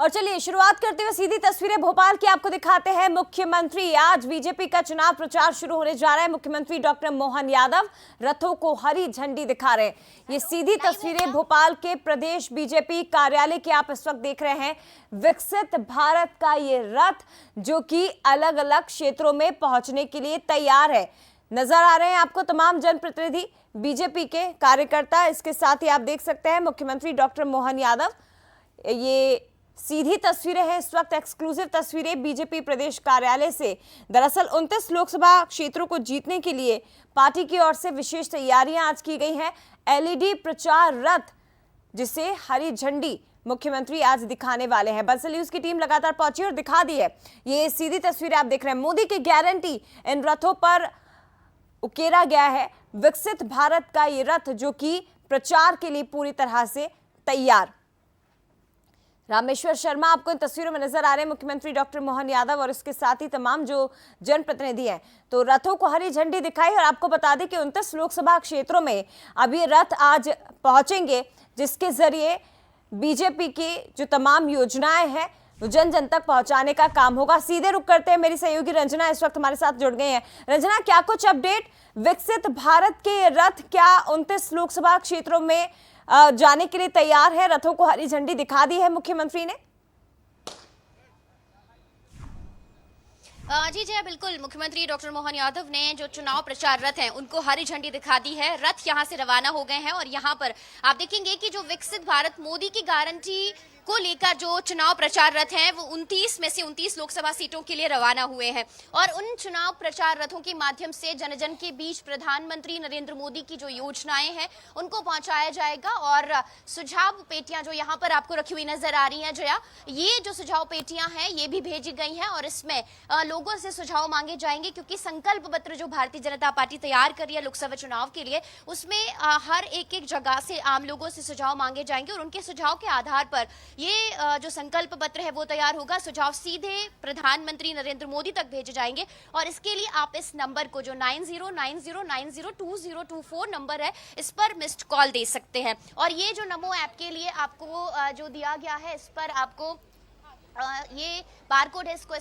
और चलिए शुरुआत करते हुए सीधी तस्वीरें भोपाल की आपको दिखाते हैं। मुख्यमंत्री आज बीजेपी का चुनाव प्रचार शुरू होने जा रहा है। मुख्यमंत्री डॉक्टर मोहन यादव रथों को हरी झंडी दिखा रहे हैं। ये सीधी तस्वीरें भोपाल के प्रदेश बीजेपी कार्यालय की आप इस वक्त देख रहे हैं। विकसित भारत का ये रथ जो कि अलग अलग क्षेत्रों में पहुंचने के लिए तैयार है। नजर आ रहे हैं आपको तमाम जनप्रतिनिधि, बीजेपी के कार्यकर्ता। इसके साथ ही आप देख सकते हैं मुख्यमंत्री डॉक्टर मोहन यादव। ये सीधी तस्वीरें हैं, इस वक्त एक्सक्लूसिव तस्वीरें बीजेपी प्रदेश कार्यालय से। दरअसल 29 लोकसभा क्षेत्रों को जीतने के लिए पार्टी की ओर से विशेष तैयारियां आज की गई हैं। एलईडी प्रचार रथ जिसे हरी झंडी मुख्यमंत्री आज दिखाने वाले हैं। बंसल न्यूज की टीम लगातार पहुंची और दिखा दी है। ये सीधी तस्वीरें आप देख रहे हैं। मोदी की गारंटी इन रथों पर उकेरा गया है। विकसित भारत का ये रथ जो कि प्रचार के लिए पूरी तरह से तैयार। रामेश्वर शर्मा आपको इन तस्वीरों में नजर आ रहे हैं, मुख्यमंत्री डॉक्टर मोहन यादव और इसके साथ ही तमाम जो जनप्रतिनिधि हैं। तो रथों को हरी झंडी दिखाई और आपको बता दें कि 29 लोकसभा क्षेत्रों में अब ये रथ आज पहुंचेंगे, जिसके जरिए बीजेपी की जो तमाम योजनाएं हैं वो जन जन तक पहुंचाने का काम होगा। सीधे रुक करते हैं, मेरी सहयोगी रंजना इस वक्त हमारे साथ जुड़ गए हैं। रंजना, क्या कुछ अपडेट? विकसित भारत के रथ क्या 29 लोकसभा क्षेत्रों में जाने के लिए तैयार है? रथों को हरी झंडी दिखा दी है मुख्यमंत्री ने? जी जय बिल्कुल, मुख्यमंत्री डॉक्टर मोहन यादव ने जो चुनाव प्रचार रथ हैं उनको हरी झंडी दिखा दी है। रथ यहां से रवाना हो गए हैं और यहां पर आप देखेंगे कि जो विकसित भारत मोदी की गारंटी को लेकर जो चुनाव प्रचार रथ हैं वो 29 में से 29 लोकसभा सीटों के लिए रवाना हुए हैं और उन चुनाव प्रचार रथों के माध्यम से जन जन के बीच प्रधानमंत्री नरेंद्र मोदी की जो योजनाएं हैं उनको पहुंचाया जाएगा। और सुझाव पेटियां जो यहाँ पर आपको रखी हुई नजर आ रही हैं जया, ये जो सुझाव पेटियां हैं ये भी भेजी गई हैं और इसमें लोगों से सुझाव मांगे जाएंगे, क्योंकि संकल्प पत्र जो भारतीय जनता पार्टी तैयार कर रही है लोकसभा चुनाव के लिए उसमें हर एक जगह से आम लोगों से सुझाव मांगे जाएंगे और उनके सुझाव के आधार पर ये जो संकल्प पत्र है वो तैयार होगा। सुझाव सीधे प्रधानमंत्री नरेंद्र मोदी तक भेजे जाएंगे और इसके लिए आप इस नंबर को जो 9090902024 नंबर है इस पर मिस्ड कॉल दे सकते हैं। और ये जो नमो ऐप के लिए आपको जो दिया गया है इस पर आपको ये बारकोड है, इसको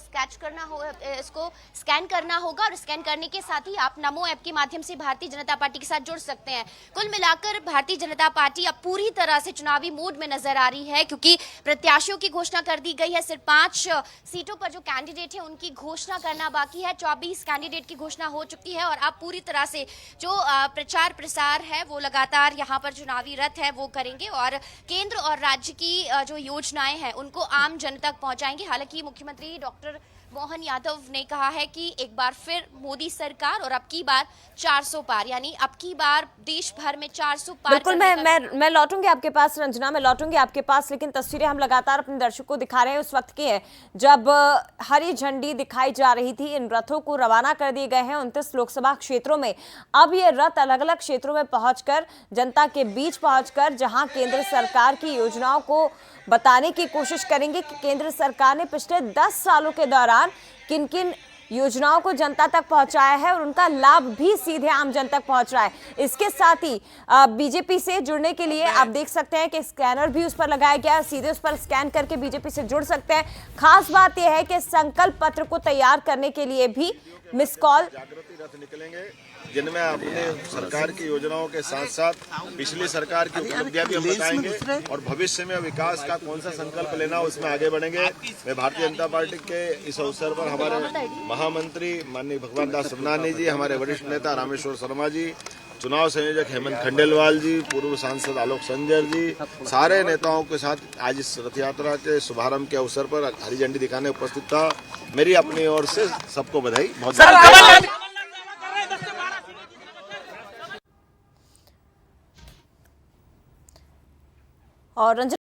स्कैन करना होगा और स्कैन करने के साथ ही आप नमो ऐप के माध्यम से भारतीय जनता पार्टी के साथ जुड़ सकते हैं। कुल मिलाकर भारतीय जनता पार्टी अब पूरी तरह से चुनावी मूड में नजर आ रही है, क्योंकि प्रत्याशियों की घोषणा कर दी गई है। सिर्फ 5 सीटों पर जो कैंडिडेट है उनकी घोषणा करना बाकी है। 24 कैंडिडेट की घोषणा हो चुकी है और अब पूरी तरह से जो प्रचार प्रसार है वो लगातार यहाँ पर चुनावी रथ है वो करेंगे और केंद्र और राज्य की जो योजनाएं हैं उनको आम जन तक पहुंचाएंगे। हालांकि मुख्यमंत्री डॉक्टर मोहन यादव ने कहा है कि एक बार फिर मोदी सरकार और अब की बार 400 पार, यानी अब की बार देश भर में 400 पार। बिल्कुल, मैं लौटूंगी आपके पास रंजना, मैं लौटूंगी आपके पास, लेकिन तस्वीरें हम लगातार अपने दर्शकों को दिखा रहे हैं उस वक्त की है जब हरी झंडी दिखाई जा रही थी। इन रथों को रवाना कर दिए गए हैं 29 लोकसभा क्षेत्रों में। अब ये रथ अलग अलग क्षेत्रों में पहुंचकर जनता के बीच पहुंचकर जहां केंद्र सरकार की योजनाओं को बताने की कोशिश करेंगे कि केंद्र सरकार ने पिछले 10 सालों के दौरान किन किन योजनाओं को जनता तक पहुंचाया है और उनका लाभ भी सीधे आम जन तक पहुंच रहा है। इसके साथ ही बीजेपी से जुड़ने के लिए आप देख सकते हैं कि स्कैनर भी उस पर लगाया गया है, सीधे उस पर स्कैन करके बीजेपी से जुड़ सकते हैं। खास बात यह है कि संकल्प पत्र को तैयार करने के लिए भी मिस कॉल जागृति रथ निकलेंगे, जिनमें अपने सरकार की योजनाओं के साथ साथ पिछली सरकार की उपलब्धियां भी हम बताएंगे और भविष्य में विकास का कौन सा संकल्प लेना उसमें आगे बढ़ेंगे। मैं भारतीय जनता पार्टी के इस अवसर पर हमारे महामंत्री माननीय भगवान दास सुमनानी जी, हमारे वरिष्ठ नेता रामेश्वर शर्मा जी, चुनाव संयोजक हेमंत खंडेलवाल जी, पूर्व सांसद आलोक संजर जी, सारे नेताओं के साथ आज इस रथ यात्रा के शुभारंभ के अवसर पर हरी झंडी दिखाने उपस्थित था। मेरी अपनी ओर से सबको बधाई। बहुत और